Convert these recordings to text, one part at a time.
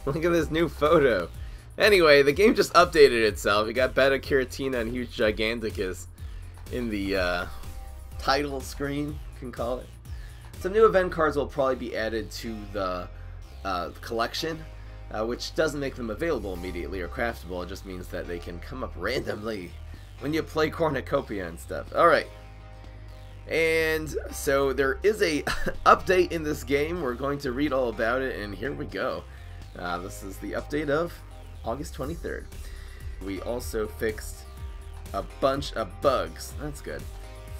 Look at this new photo. Anyway, the game just updated itself. You got Beta Curatina and Huge Giganticus in the title screen, you can call it. Some new event cards will probably be added to the collection, which doesn't make them available immediately or craftable. It just means that they can come up randomly when you play Cornucopia and stuff. Alright. And so there is a update in this game. We're going to read all about it, and here we go. This is the update of August 23rd. We also fixed a bunch of bugs. That's good.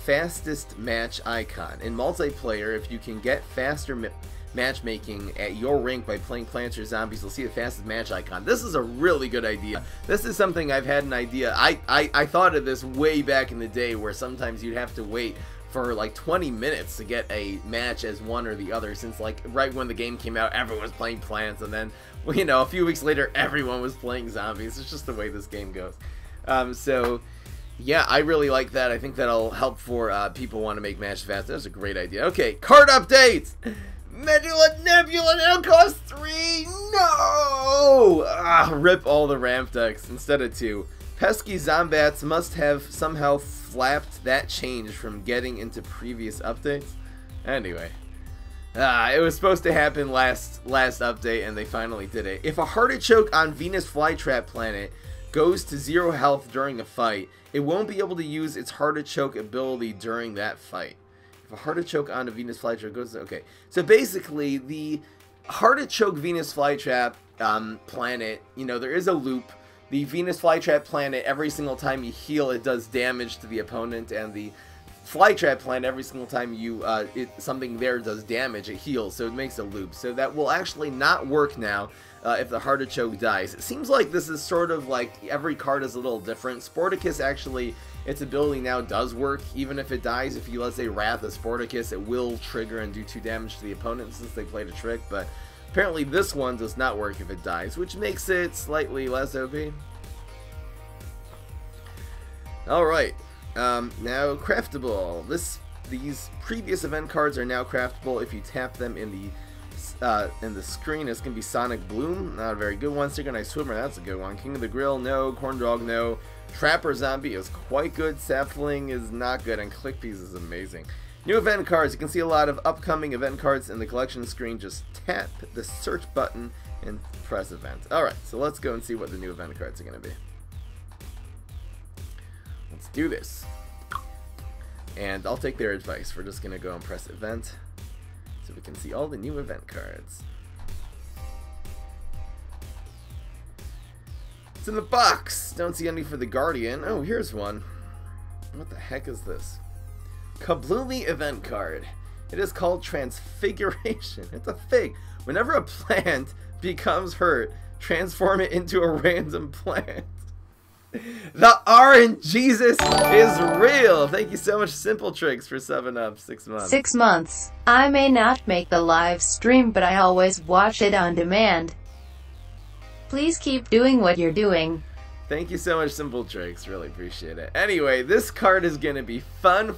Fastest match icon. In multiplayer, if you can get faster matchmaking at your rank by playing Plants or Zombies, you'll see the fastest match icon. This is a really good idea. This is something I've had an idea. I thought of this way back in the day, where sometimes you'd have to wait for like 20 minutes to get a match as one or the other, since like right when the game came out everyone was playing Plants, and then, you know, a few weeks later everyone was playing Zombies. It's just the way this game goes. So yeah, I really like that. I think that'll help for people who want to make matches fast. That's a great idea. Okay, card updates! Nebula now costs 3! No! Rip all the ramp decks instead of 2. Pesky Zombats must have somehow flapped that change from getting into previous updates. Anyway, it was supposed to happen last update, and they finally did it. If a Heartachoke on Venus Flytrap planet goes to 0 health during a fight, it won't be able to use its Heartachoke ability during that fight. If a Heartachoke on a Venus Flytrap goes to... Okay, so basically, the Heartachoke Venus Flytrap planet, you know, there is a loop. The Venus Flytrap planet, every single time you heal, it does damage to the opponent, and the Flytrap planet, every single time you something there does damage, it heals, so it makes a loop. So that will actually not work now if the Heartachoke dies. It seems like this is sort of like every card is a little different. Sporticus, actually, its ability now does work, even if it dies. If you, let's say, Wrath of Sporticus, it will trigger and do 2 damage to the opponent since they played a trick, but apparently this one does not work if it dies, which makes it slightly less OP. Alright, now craftable. These previous event cards are now craftable if you tap them in the screen. It's going to be Sonic Bloom, not a very good one. Synchronized Swimmer, that's a good one. King of the Grill, no. Corn Dog, no. Trapper Zombie is quite good. Sapling is not good, and Clickpeas is amazing. New event cards. You can see a lot of upcoming event cards in the collection screen. Just tap the search button and press event. Alright, so let's go and see what the new event cards are going to be. Let's do this. And I'll take their advice. We're just going to go and press event so we can see all the new event cards. It's in the box. Don't see any for the Guardian. Oh, here's one. What the heck is this? Kabloomy event card. It is called Transfiguration. It's a fig. Whenever a plant becomes hurt, transform it into a random plant. The RNGesus is real. Thank you so much, Simple Tricks, for 7 up 6 months. 6 months. I may not make the live stream, but I always watch it on demand. Please keep doing what you're doing. Thank you so much, Simple Tricks. Really appreciate it. Anyway, this card is going to be fun.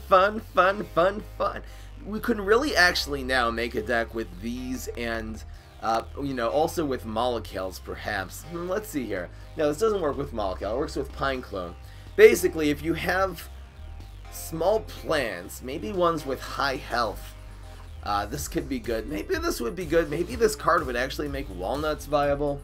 We could really actually now make a deck with these and, you know, also with Mollicales, perhaps. Let's see here. No, this doesn't work with Mollicale. It works with Pine Clone. Basically, if you have small plants, maybe ones with high health, this could be good. Maybe this would be good. Maybe this card would actually make Walnuts viable.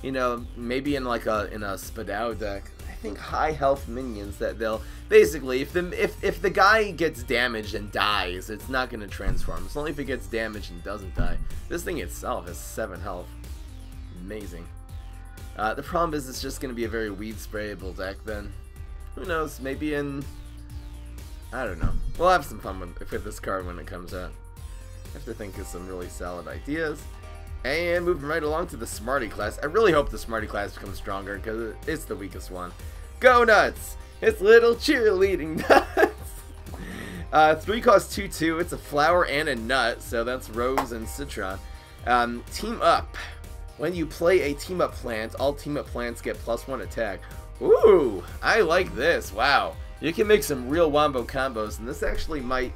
You know, maybe in like a Spadao deck. I think high health minions that they'll basically, if the guy gets damaged and dies, it's not going to transform. It's only if it gets damaged and doesn't die. This thing itself has 7 health. Amazing. The problem is it's just going to be a very weed sprayable deck then. Who knows? Maybe in, I don't know. We'll have some fun with this card when it comes out. I have to think of some really solid ideas. And moving right along to the Smarty class. I really hope the Smarty class becomes stronger because it's the weakest one. Go Nuts! It's little cheerleading nuts! 3 costs 2/2. It's a flower and a nut, so that's Rose and Citron. Team Up. When you play a Team Up plant, all Team Up plants get +1 attack. Ooh, I like this. Wow. You can make some real wombo combos, and this actually might...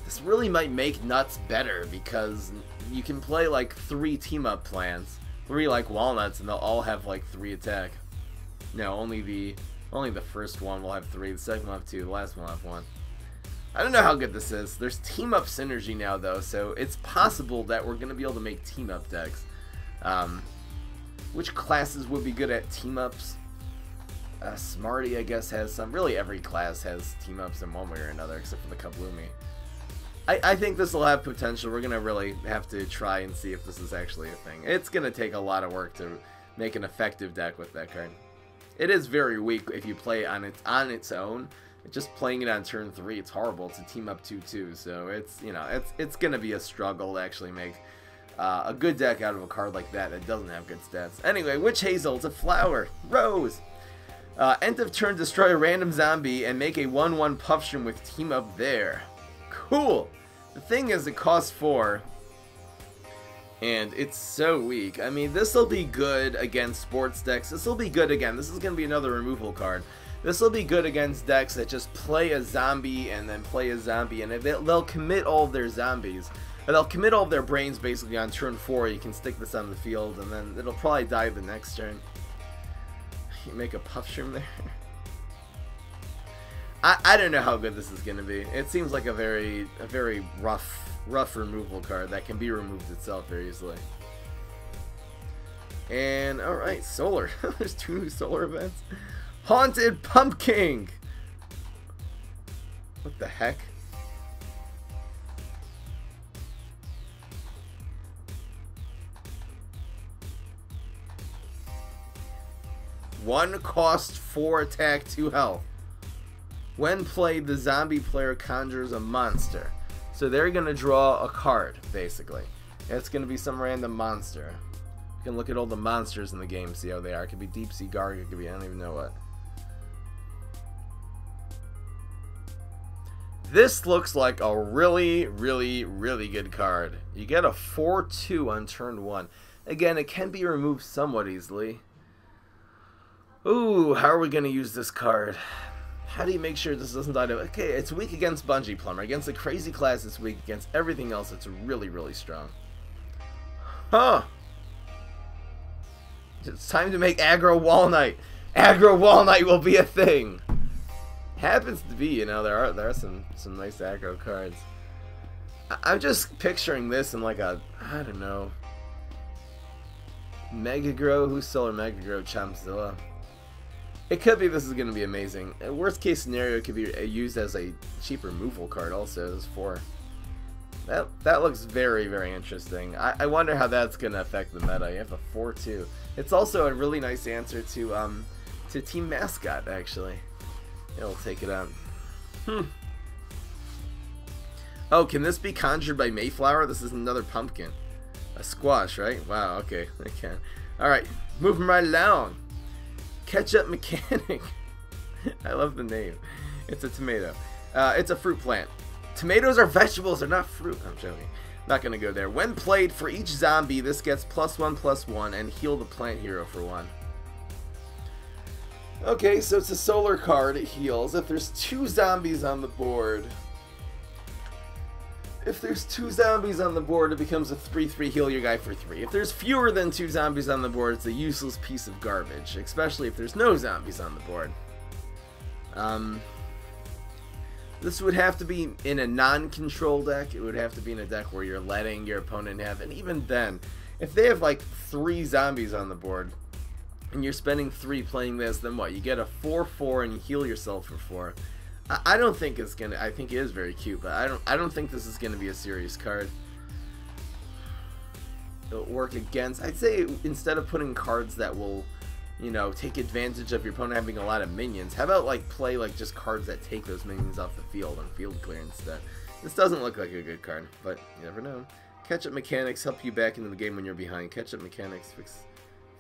This really might make Nuts better because you can play like 3 Team Up plants 3 like walnuts, and they'll all have like 3 attack. No, only the first one will have 3, the second will have 2, the last one will have 1. I don't know how good this is. There's team up synergy now though, so it's possible that we're gonna be able to make team up decks. Which classes would be good at team ups? Smarty, I guess, has some. Really, every class has team ups in one way or another, except for the Kabloomy. I think this will have potential. We're gonna really have to try and see if this is actually a thing. It's gonna take a lot of work to make an effective deck with that card. It is very weak if you play on its own. Just playing it on turn 3, it's horrible. It's a team up 2/2, so it's, you know, it's gonna be a struggle to actually make a good deck out of a card like that doesn't have good stats. Anyway, Witch Hazel, it's a flower. Rose. End of turn, destroy a random zombie and make a 1/1 Puffstrom with team up there. Cool. The thing is, it costs 4, and it's so weak. I mean, this will be good against sports decks. This will be good again. This is going to be another removal card. This will be good against decks that just play a zombie and then play a zombie, and they'll commit all of their zombies. They'll commit all of their brains basically on turn 4. You can stick this on the field, and then it'll probably die the next turn. You make a Puffstrom there. I don't know how good this is going to be. It seems like a very rough removal card that can be removed itself very easily. And alright, solar. There's 2 new solar events. Haunted Pumpkin. What the heck? One cost, 4 attack, 2 health. When played, the zombie player conjures a monster. So they're going to draw a card, basically. It's going to be some random monster. You can look at all the monsters in the game, see how they are. It could be Deep Sea Garg, it could be I don't even know what. This looks like a really good card. You get a 4/2 on turn 1. Again, it can be removed somewhat easily. Ooh, how are we going to use this card? How do you make sure this doesn't die to... Okay, it's weak against Bungee Plumber. Against the crazy class, it's weak. Against everything else, it's really strong. Huh. It's time to make Aggro Walnut. Aggro Walnut will be a thing. Happens to be, you know, there are some nice aggro cards. I'm just picturing this in like a, I don't know, Mega Grow. Who's Solar Mega Grow? Chompzilla. It could be this is going to be amazing. Worst case scenario, it could be used as a cheap removal card also. There's 4. That looks very interesting. I wonder how that's going to affect the meta. You have a 4/2. It's also a really nice answer to Team Mascot, actually. It'll take it out. Oh, can this be conjured by Mayflower? This is another pumpkin. A squash, right? Wow, okay. I can. Alright, moving right along. Ketchup Mechanic. I love the name. It's a tomato. It's a fruit plant. Tomatoes are vegetables, they're not fruit. I'm joking. Not gonna go there. When played, for each zombie, this gets +1/+1 and heal the plant hero for 1. Okay, so it's a solar card. It heals. If there's 2 zombies on the board, it becomes a 3/3 heal your guy for 3. If there's fewer than 2 zombies on the board, it's a useless piece of garbage, especially if there's no zombies on the board. This would have to be in a non-control deck. It would have to be in a deck where you're letting your opponent have, and even then, if they have like 3 zombies on the board, and you're spending 3 playing this, then what? You get a 4/4 and you heal yourself for 4. I don't think it's gonna. I think it is very cute, but I don't think this is gonna be a serious card. It'll work against. I'd say instead of putting cards that will, you know, take advantage of your opponent having a lot of minions, how about like play like just cards that take those minions off the field on field clear instead. This doesn't look like a good card, but you never know. Ketchup Mechanics help you back into the game when you're behind. Ketchup Mechanics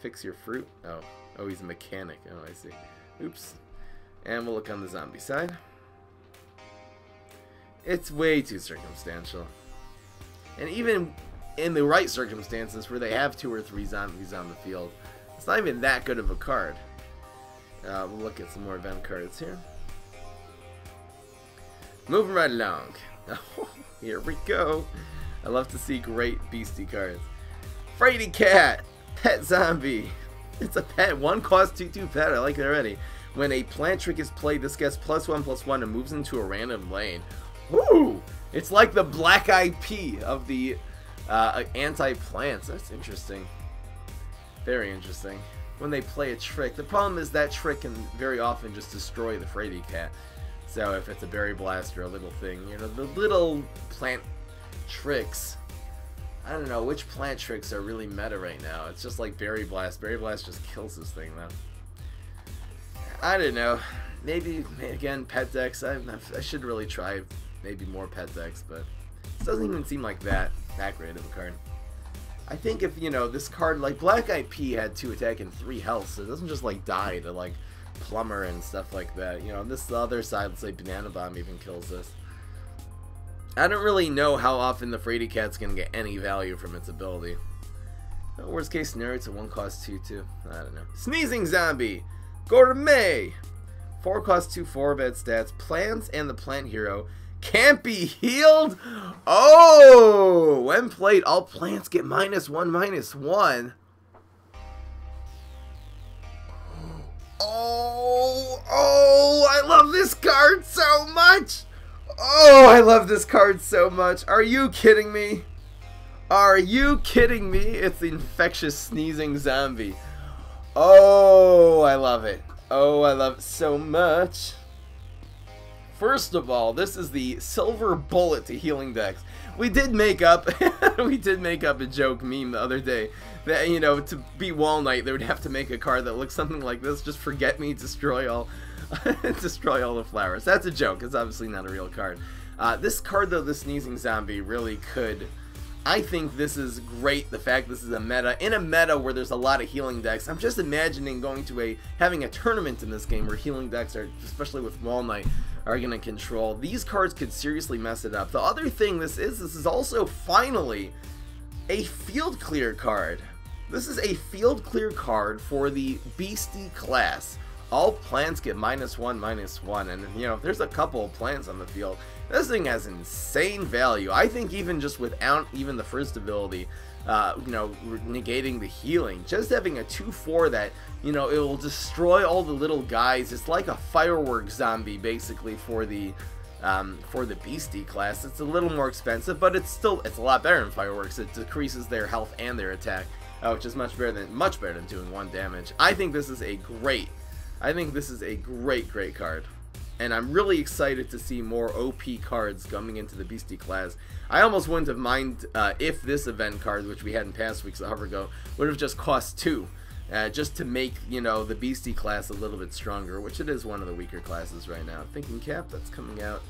fix your fruit. Oh, he's a mechanic. Oh, I see. Oops. And we'll look on the zombie side. It's way too circumstantial. And even in the right circumstances where they have 2 or 3 zombies on the field, it's not even that good of a card. We'll look at some more event cards here. Moving right along. Here we go. I love to see great beastie cards. Fraidy Cat. Pet Zombie. It's a pet. 1 cost 2/2 pet. I like it already. When a plant trick is played, this gets +1/+1 and moves into a random lane. Woo! It's like the Black Eyed Pea of the anti-plants. That's interesting. Very interesting. When they play a trick. The problem is that trick can very often just destroy the Fraidy Cat. So if it's a Berry Blast or a little thing, you know, the little plant tricks. I don't know which plant tricks are really meta right now. It's just like Berry Blast. Berry Blast just kills this thing though. I don't know. Maybe again pet decks. I should really try maybe more pet decks, but it doesn't even seem like that great of a card. I think if, you know, this card, like Black Eyed Pea had 2 attack and 3 health, so it doesn't just like die to like Plumber and stuff like that. You know, on this other side, let's say Banana Bomb even kills this. I don't really know how often the Fraidy Cat's gonna get any value from its ability. Worst case scenario, it's a 1 cost 2/2. I don't know. Sneezing Zombie! Gourmet! 4 cost 2, 4 bad stats. Plants and the Plant Hero can't be healed? Oh! When played, all plants get -1/-1. Oh, I love this card so much! Oh, I love this card so much. Are you kidding me? Are you kidding me? It's the Infectious Sneezing Zombie. Oh, I love it. Oh, I love it so much. First of all, this is the silver bullet to healing decks. We did make up a joke meme the other day that, you know, to beat Wall Knight, they would have to make a card that looks something like this. Just forget me, destroy all destroy all the flowers. That's a joke. It's obviously not a real card. This card though, the Sneezing Zombie, really could. I think this is great, the fact this is a meta. In a meta where there's a lot of healing decks, I'm just imagining going to having a tournament in this game where healing decks are, especially with Wall Knight, are going to control. These cards could seriously mess it up. The other thing this is also finally a field clear card. This is a field clear card for the Beastie class. All plants get -1/-1, and you know, there's a couple of plants on the field. This thing has insane value. I think even just without even the first ability, you know, negating the healing, just having a 2/4 that, you know, it will destroy all the little guys. It's like a firework zombie basically for the Beastie class. It's a little more expensive, but it's a lot better than fireworks. It decreases their health and their attack, which is much better than doing 1 damage. I think this is a great card. And I'm really excited to see more OP cards coming into the Beastie class. I almost wouldn't have minded if this event card, which we had in past weeks, the Hover Go, would have just cost 2. Just to make, you know, the Beastie class a little bit stronger, which it is one of the weaker classes right now. Thinking Cap, that's coming out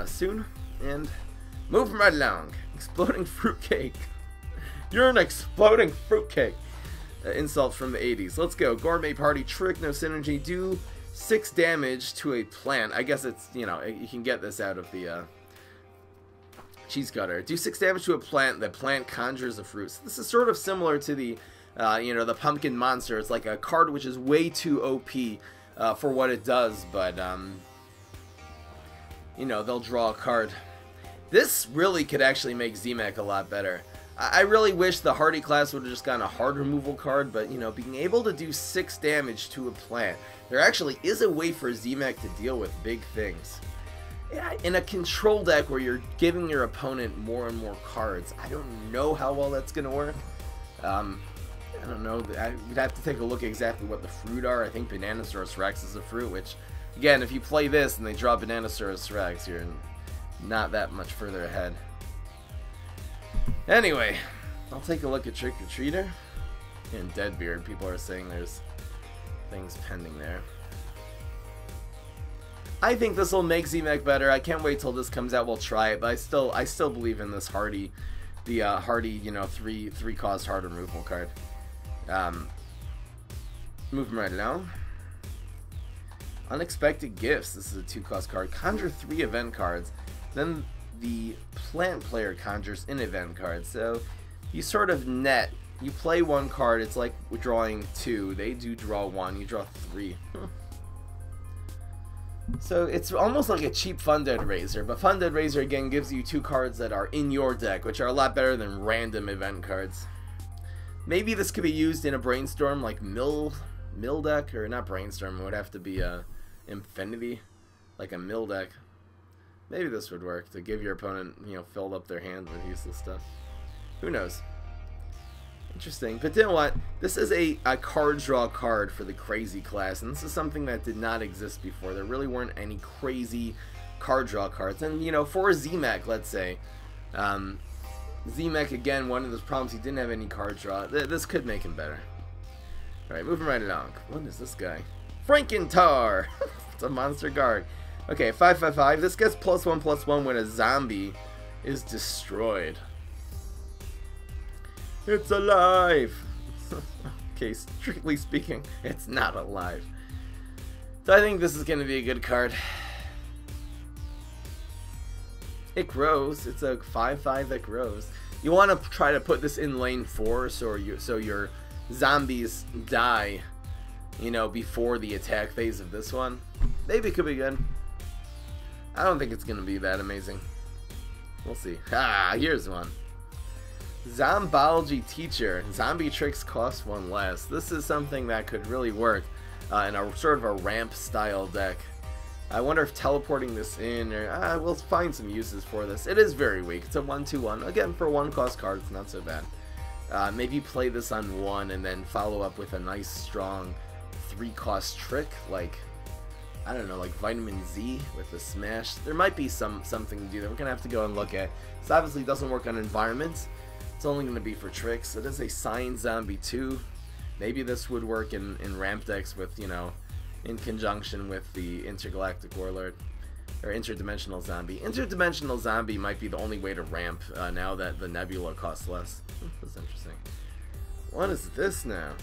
soon. And moving right along. Exploding Fruitcake. You're an exploding fruitcake. Insult from the 80s. Let's go. Gourmet Party Trick, no synergy. Do 6 damage to a plant. I guess it's, you know, you can get this out of the cheese cutter. Do 6 damage to a plant. The plant conjures a fruit. So this is sort of similar to the, you know, the Pumpkin Monster. It's like a card which is way too OP for what it does, but, you know, they'll draw a card. This really could actually make Z-Mech a lot better. I really wish the Hardy class would have just gotten a hard removal card, but, you know, being able to do 6 damage to a plant, there actually is a way for Z-Mech to deal with big things. Yeah, in a control deck where you're giving your opponent more and more cards, I don't know how well that's going to work. I don't know. We'd have to take a look at exactly what the fruit are. I think Bananasaurus Rex is a fruit, which, again, if you play this and they draw Bananasaurus Rex, you're not that much further ahead. Anyway, I'll take a look at Trick or Treater and Deadbeard. People are saying there's things pending there. I think this will make Z-Mech better. I can't wait till this comes out. We'll try it, but I still believe in this Hardy, the Hardy, you know, 3 cost hard removal card. Moving right along. Unexpected Gifts. This is a 2 cost card. Conjure 3 event cards. Then the plant player conjures an event card. So you sort of net. You play 1 card. It's like drawing 2. They do draw 1. You draw 3. So it's almost like a cheap Funded Razor. But Funded Razor again gives you 2 cards that are in your deck, which are a lot better than random event cards. Maybe this could be used in a brainstorm like mill deck, or not brainstorm, it would have to be a infinity, like a mill deck. Maybe this would work to give your opponent, you know, filled up their hand with useless stuff. Who knows? Interesting. But you know what? This is a card draw card for the crazy class, and this is something that did not exist before. There really weren't any crazy card draw cards. And, you know, for Z-Mech, let's say, Z-Mech, again, one of those problems, he didn't have any card draw. This could make him better. Alright, moving right along. What is this guy? Franken-Tar! It's a monster guard. Okay, 5/5/5. This gets +1/+1 when a zombie is destroyed. It's alive! Okay, strictly speaking, it's not alive. So I think this is going to be a good card. It grows. It's a 5/5 that grows. You want to try to put this in lane 4 so your zombies die, you know, before the attack phase of this one. Maybe it could be good. I don't think it's going to be that amazing. We'll see. Ah, here's one. Zombology Teacher. Zombie tricks cost 1 less. This is something that could really work in a sort of a ramp style deck. I wonder if teleporting this in, or we'll find some uses for this. It is very weak. It's a 1/2/1. Again, for 1 cost card, it's not so bad. Maybe play this on 1 and then follow up with a nice strong 3 cost trick, like, I don't know, like Vitamin Z with the smash. There might be something to do that we're gonna have to go and look at. This obviously doesn't work on environments. It's only going to be for tricks. It is a Science Zombie 2. Maybe this would work in ramp decks with, you know, in conjunction with the Intergalactic Warlord. Or Interdimensional Zombie. Interdimensional Zombie might be the only way to ramp now that the Nebula costs less. That's interesting. What is this now?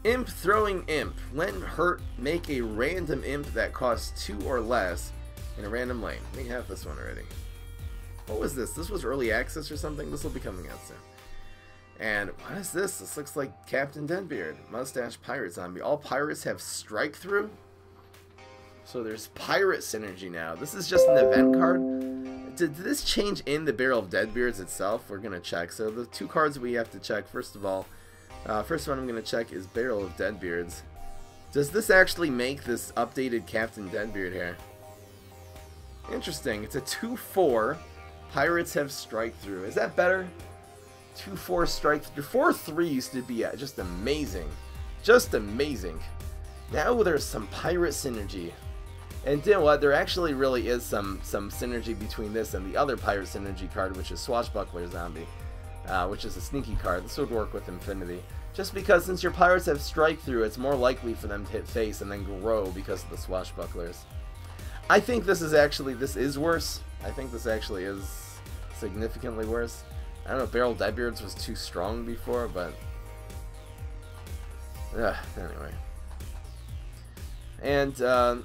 Imp Throwing Imp. When hurt, make a random imp that costs 2 or less in a random lane. We have this one already. What was this? This was early access or something? This will be coming out soon. And what is this? This looks like Captain Deadbeard. Mustache Pirate Zombie. All pirates have strike through. So there's pirate synergy now. This is just an event card. Did this change in the Barrel of Deadbeards itself? We're going to check. So the 2 cards we have to check, first of all. First one I'm going to check is Barrel of Deadbeards. Does this actually make this updated Captain Deadbeard here? Interesting. It's a 2/4. Pirates have strike through. Is that better? 2/4 strike through. 4/3 used to be just amazing. Just amazing. Now there's some pirate synergy. And you know what? There actually really is some synergy between this and the other pirate synergy card, which is Swashbuckler Zombie, which is a sneaky card. This would work with Infinity. Just because since your pirates have strike through, it's more likely for them to hit face and then grow because of the Swashbucklers. I think this is worse. I think this actually is significantly worse. I don't know if Barrel Deadbeards was too strong before, but anyway. And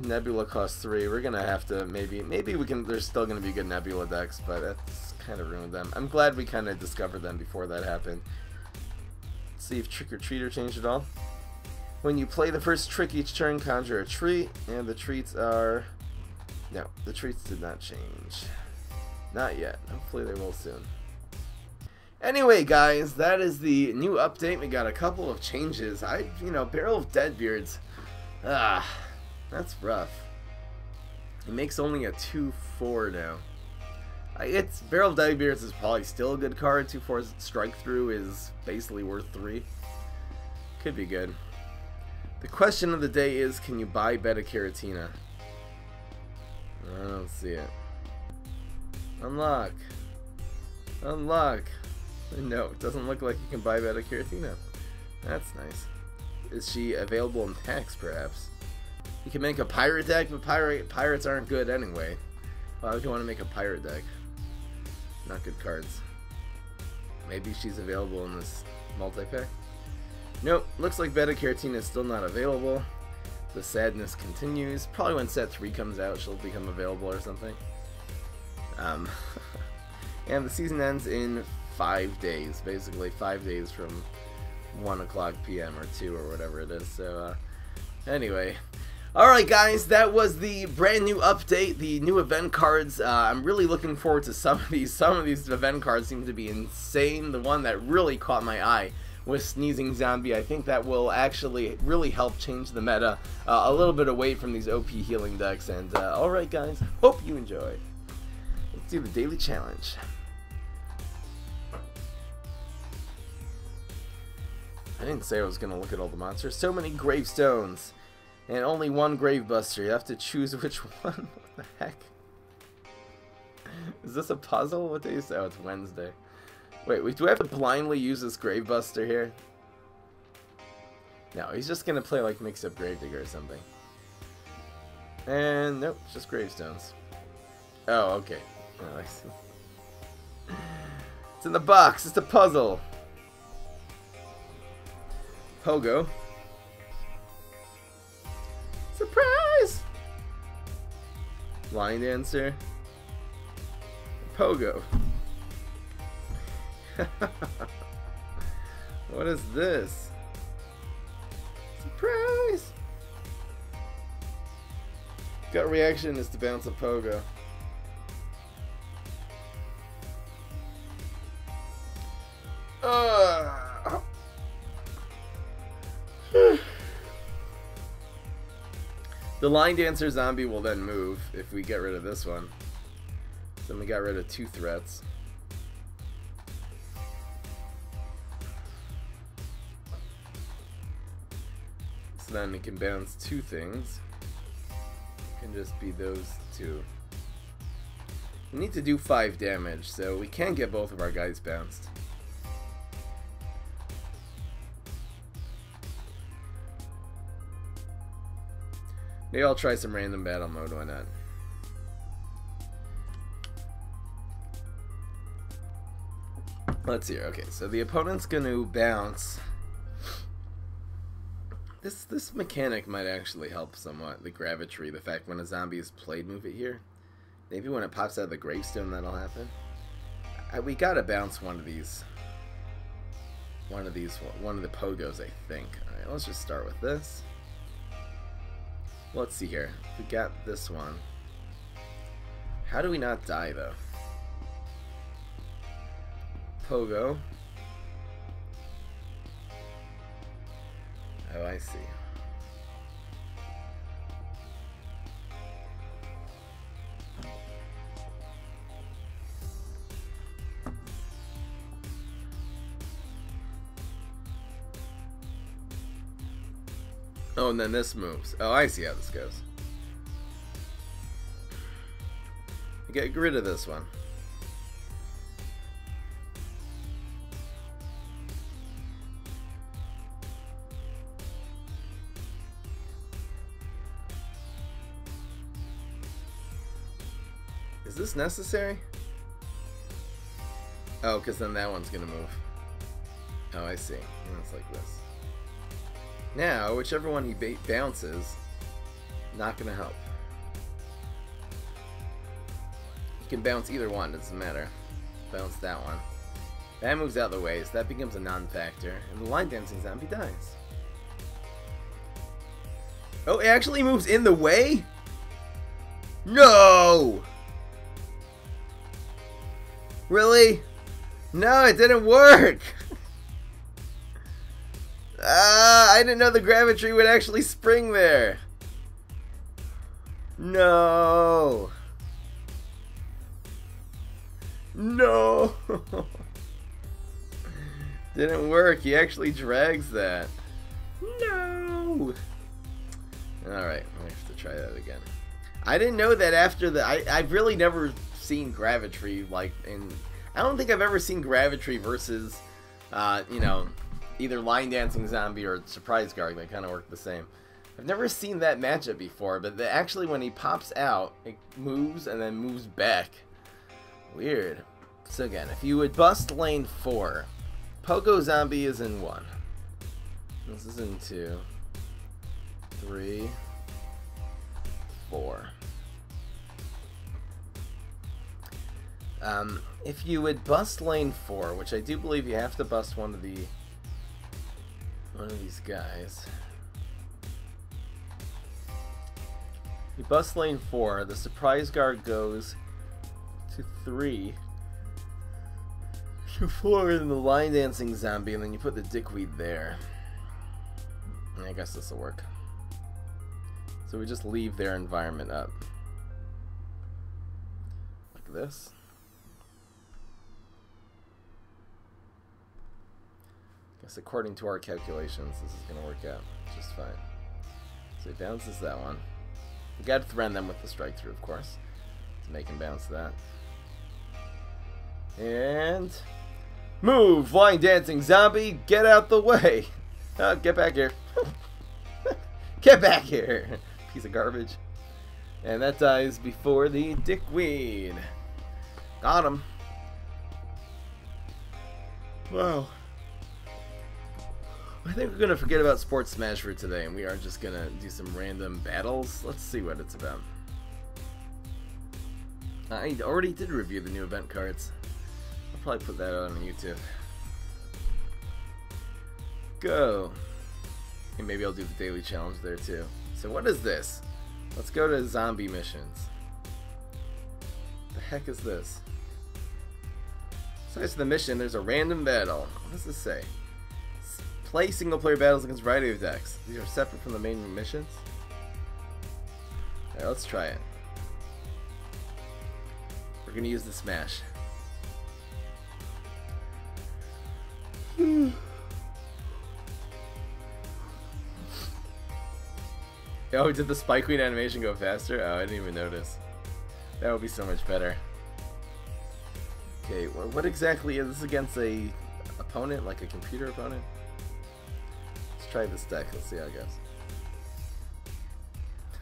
Nebula costs 3. We're gonna have to maybe we can. There's still gonna be good Nebula decks, but that's kind of ruined them. I'm glad we kind of discovered them before that happened. Let's see if Trick or Treater changed at all. When you play the first trick each turn, conjure a treat, and the treats are... No, the treats did not change. Not yet. Hopefully they will soon. Anyway, guys, that is the new update. We got a couple of changes. Barrel of Deadbeards. That's rough. It makes only a 2/4 now. It's Barrel of Deadbeards is probably still a good card. 2/4 strike through is basically worth 3. Could be good. The question of the day is, can you buy Beta Caratina? I don't see it. Unlock. Unlock. No, it doesn't look like you can buy Beta Caratina. That's nice. Is she available in packs, perhaps? You can make a pirate deck, but pirates aren't good anyway. Why would you want to make a pirate deck? Not good cards. Maybe she's available in this multi-pack? Nope, looks like Beta Caratina is still not available. The sadness continues. Probably when set 3 comes out, she'll become available or something. And the season ends in 5 days, basically 5 days from 1 o'clock p.m. or 2 or whatever it is. So, anyway, Alright guys, that was the brand new update, the new event cards. I'm really looking forward to some of these. Some of these event cards seem to be insane. The one that really caught my eye was Sneezing Zombie. I think that will actually really help change the meta a little bit away from these OP healing decks. And alright guys, hope you enjoyed. Let's do the daily challenge. I didn't say I was going to look at all the monsters. So many gravestones. And only one grave buster. You have to choose which one. What the heck? Is this a puzzle? What day is that? Oh, it's Wednesday. Wait, do I have to blindly use this grave buster here? No, he's just gonna play like Mix Up Gravedigger or something. And nope, it's just gravestones. Oh, okay. Oh, I see. It's in the box. It's a puzzle. Pogo. Surprise! Line dancer. Pogo. What is this? Surprise! Gut reaction is to bounce a Pogo. The line dancer zombie will then move if we get rid of this one. So then we got rid of 2 threats. So then it can bounce 2 things. It can just be those 2. We need to do 5 damage, so we can get both of our guys bounced. Maybe I'll try some random battle mode, why not? Let's see here. Okay, so the opponent's gonna bounce. This mechanic might actually help somewhat. The gravity, the fact when a zombie is played, move it here. Maybe when it pops out of the gravestone, that'll happen. We gotta bounce one of these. One of the pogos, I think. All right, let's just start with this. Let's see here. We got this one. How do we not die, though? Pogo. Oh, I see. Oh, and then this moves. Oh, I see how this goes. Get rid of this one. Is this necessary? Oh, because then that one's gonna move. Oh, I see. It's like this. Now, whichever one he bounces, not gonna help. You can bounce either one, doesn't matter. Bounce that one. That moves out of the way, so that becomes a non-factor, and the line dancing zombie dies. Oh, it actually moves in the way? No! Really? No, it didn't work! I didn't know the gravity would actually spring there. No. No. Didn't work. He actually drags that. No. Alright, I have to try that again. I didn't know that after the... I've really never seen gravity like in... I don't think I've ever seen gravity versus, you know... either line dancing zombie or surprise guard. They kind of work the same. I've never seen that matchup before, but actually when he pops out, it moves and then moves back. Weird. So again, if you would bust lane 4, Pogo Zombie is in 1. This is in 2, 3, 4. If you would bust lane 4, which I do believe you have to bust one of these guys. You bust lane 4. The surprise guard goes to 3. To 4 and the line dancing zombie, and then you put the dickweed there. I guess this will work. So we just leave their environment up. Like this. Guess according to our calculations, this is going to work out just fine. So he bounces that one. We got to threaten them with the strike through, of course, to make him bounce that. And move, flying dancing zombie, get out the way. Oh, get back here. Get back here. Piece of garbage. And that dies before the dickweed. Got him. Wow. I think we're going to forget about Sports Smash for today, and we are just going to do some random battles. Let's see what it's about. I already did review the new event cards. I'll probably put that out on YouTube. Go. And maybe I'll do the daily challenge there too. So what is this? Let's go to zombie missions. The heck is this? Besides the mission, there's a random battle. What does this say? Play single player battles against a variety of decks. These are separate from the main missions. Alright, let's try it. We're gonna use the smash. Oh, did the Spike Queen animation go faster? Oh, I didn't even notice. That would be so much better. Okay, what exactly is this against a opponent, like a computer opponent? Let's try this deck. Let's see how it goes.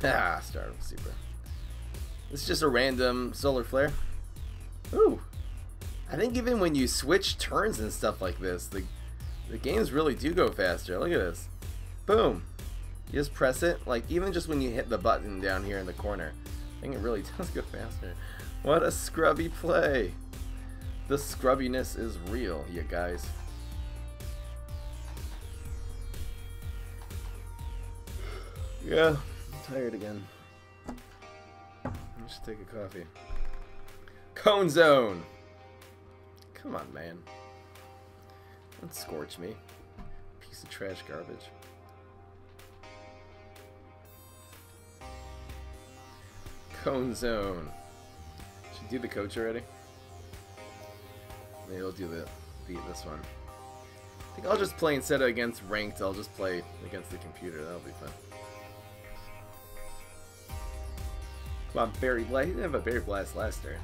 Ah, Stardom Super. This is just a random Solar Flare. Ooh. I think even when you switch turns and stuff like this, the games really do go faster. Look at this. Boom. You just press it, like even just when you hit the button down here in the corner, I think it really does go faster. What a scrubby play. The scrubbiness is real, you guys. Yeah, I'm tired again. I should take a coffee. Cone Zone! Come on, man. Don't scorch me. Piece of trash garbage. Cone Zone. Should do the coach already? Maybe I'll do this one. I think I'll just play instead of against ranked, I'll just play against the computer. That'll be fun. Come on, Berry Blast. He didn't have a Berry Blast last turn.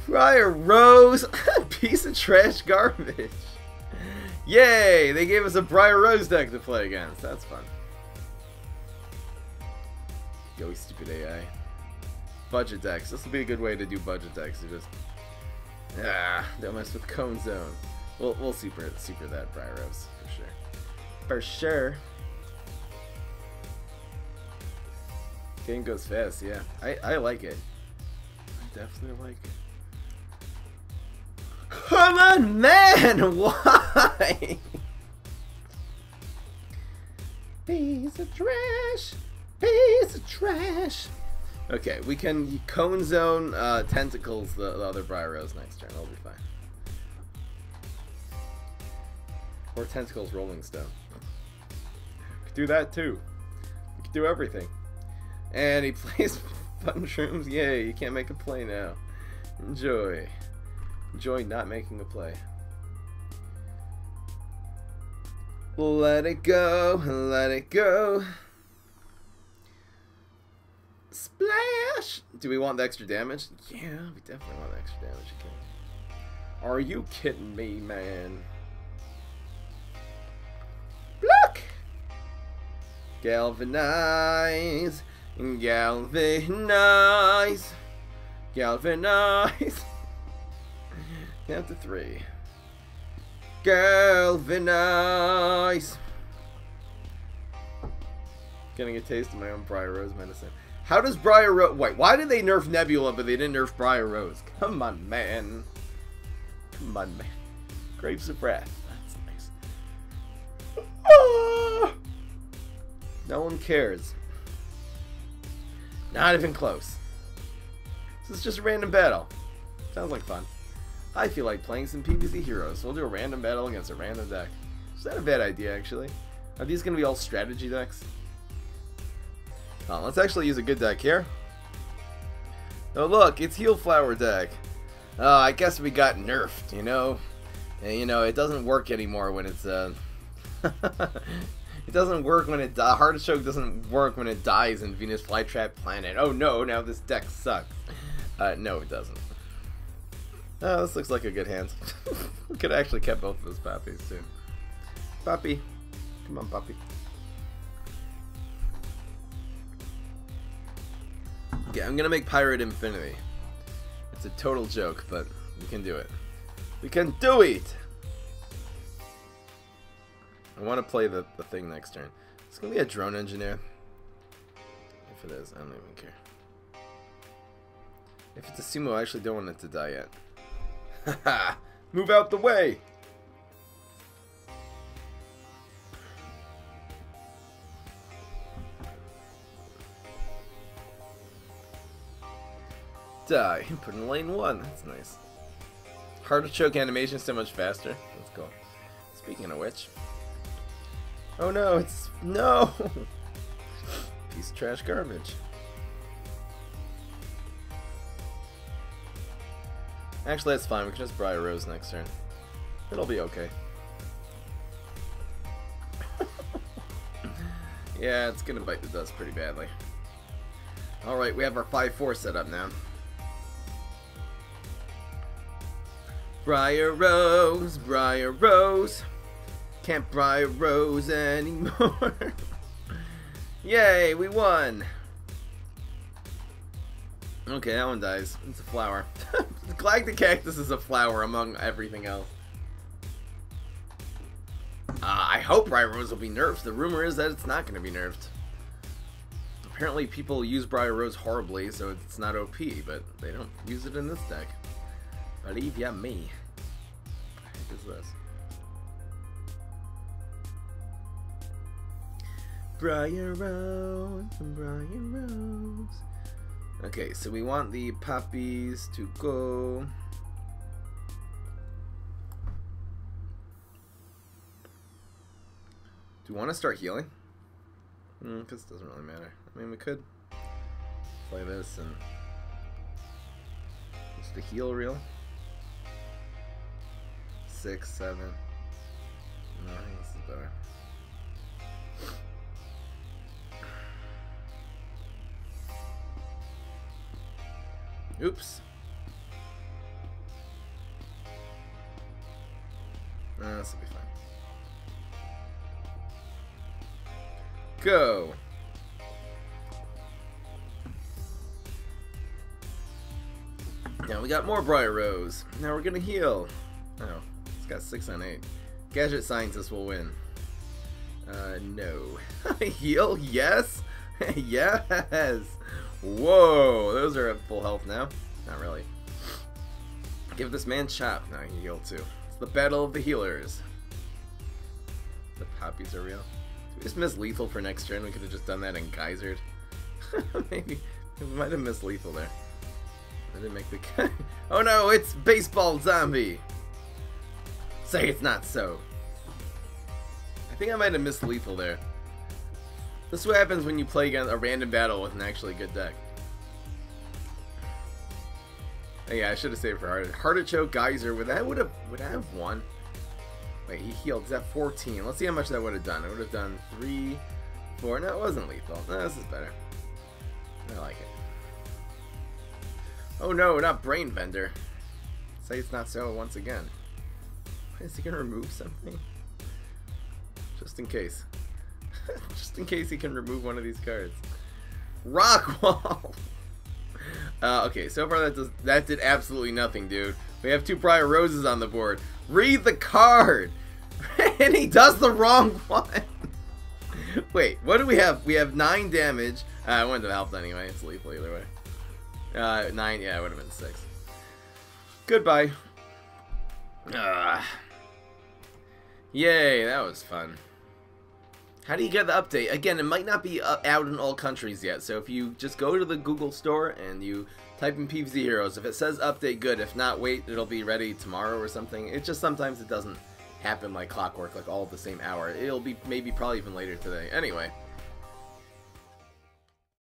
Friar Rose! Piece of trash garbage. Yay! They gave us a Briar Rose deck to play against. That's fun. Yo, stupid AI. Budget decks. This will be a good way to do budget decks. You just don't mess with Cone Zone. We'll super that Briar Rose for sure. For sure. Game goes fast, yeah. I like it. I definitely like it. Come on, man! Why? Piece of trash! Piece of trash! Okay, we can Cone Zone Tentacles the other Briar Rose next turn. That'll be fine. Or Tentacles Rolling Stone. We could do that too. We could do everything. And he plays Button Shrooms. Yay, you can't make a play now. Enjoy. Enjoy not making a play. Let it go, let it go. Splash! Do we want the extra damage? Yeah, we definitely want the extra damage. Okay. Are you kidding me, man? Block! Galvanize! Galvanize! Galvanize! Count to 3. Galvanize! Getting a taste of my own Briar Rose medicine. How does Briar Rose... Wait, why did they nerf Nebula but they didn't nerf Briar Rose? Come on, man. Come on, man. Grapes of Wrath. That's nice. Ah! No one cares. Not even close. This is just a random battle. Sounds like fun. I feel like playing some PvZ Heroes. So we'll do a random battle against a random deck. Is that a bad idea, actually? Are these going to be all strategy decks? Oh, let's actually use a good deck here. Oh, look, it's Heal Flower deck. Oh, I guess we got nerfed, you know? And, you know, it doesn't work anymore when it's, it doesn't work when it Heart Choke doesn't work when it dies in Venus Flytrap Planet. Oh no, now this deck sucks. No, it doesn't. Oh, this looks like a good hand. We could have actually kept both of those poppies, too. Poppy. Come on, Poppy. Okay, I'm gonna make Pirate Infinity. It's a total joke, but we can do it. We can do it! I want to play the thing next turn. It's gonna be a Drone Engineer. If it is, I don't even care. If it's a sumo, I actually don't want it to die yet. Haha! Move out the way! Die. Put in lane 1. That's nice. Heart Choke animation so much faster. Let's go. Speaking of which. Oh no, it's... No! Piece of trash garbage. Actually, that's fine. We can just Briar Rose next turn. It'll be okay. Yeah, it's gonna bite the dust pretty badly. Alright, we have our 5-4 set up now. Briar Rose, Briar Rose. Can't Briar Rose anymore. Yay, we won. Okay, that one dies. It's a flower. Galactic Cactus is a flower among everything else. I hope Briar Rose will be nerfed. The rumor is that it's not going to be nerfed. Apparently people use Briar Rose horribly, so it's not OP, but they don't use it in this deck. Believe ya me. What the heck is this? Briar Rose, Briar Rose. Okay, so we want the poppies to go. Do we want to start healing? Because it doesn't really matter. I mean, we could play this and just the heal reel. 6, 7. No, I think this is better. Oops. This will be fine. Go. Now we got more Briar Rose. Now we're gonna heal. Oh, it's got 6 on 8. Gadget Scientist will win. No. Heal? Yes? Yes! Whoa, those are at full health now. Not really. Give this man chop. Now he can heal too. It's the battle of the healers. The poppies are real. Did we just miss lethal for next turn? We could have just done that and geysered. Maybe we might have missed lethal there. I didn't make the guy. Oh no, it's Baseball Zombie! Say it's not so. I think I might have missed lethal there. This is what happens when you play against a random battle with an actually good deck. Oh, yeah, I should have saved for Heart Choke Geyser. Would I have won? Wait, he healed. Is that 14? Let's see how much that would have done. It would have done 3, 4. No, it wasn't lethal. No, this is better. I like it. Oh no, not Brain Vendor. Say it's not so once again. Is he gonna remove something? Just in case. Just in case he can remove one of these cards. Rock Wall! Okay, so far that did absolutely nothing, dude. We have 2 Briar Roses on the board. Read the card! And he does the wrong one! Wait, what do we have? We have 9 damage. I wouldn't have helped anyway. It's lethal either way. 9, yeah, it would have been 6. Goodbye. Yay, that was fun. How do you get the update? Again, it might not be out in all countries yet, so if you just go to the Google store and you type in PvZ Heroes, if it says update, good. If not, wait, it'll be ready tomorrow or something. It just sometimes it doesn't happen like clockwork, like all at the same hour. It'll be maybe probably even later today. Anyway,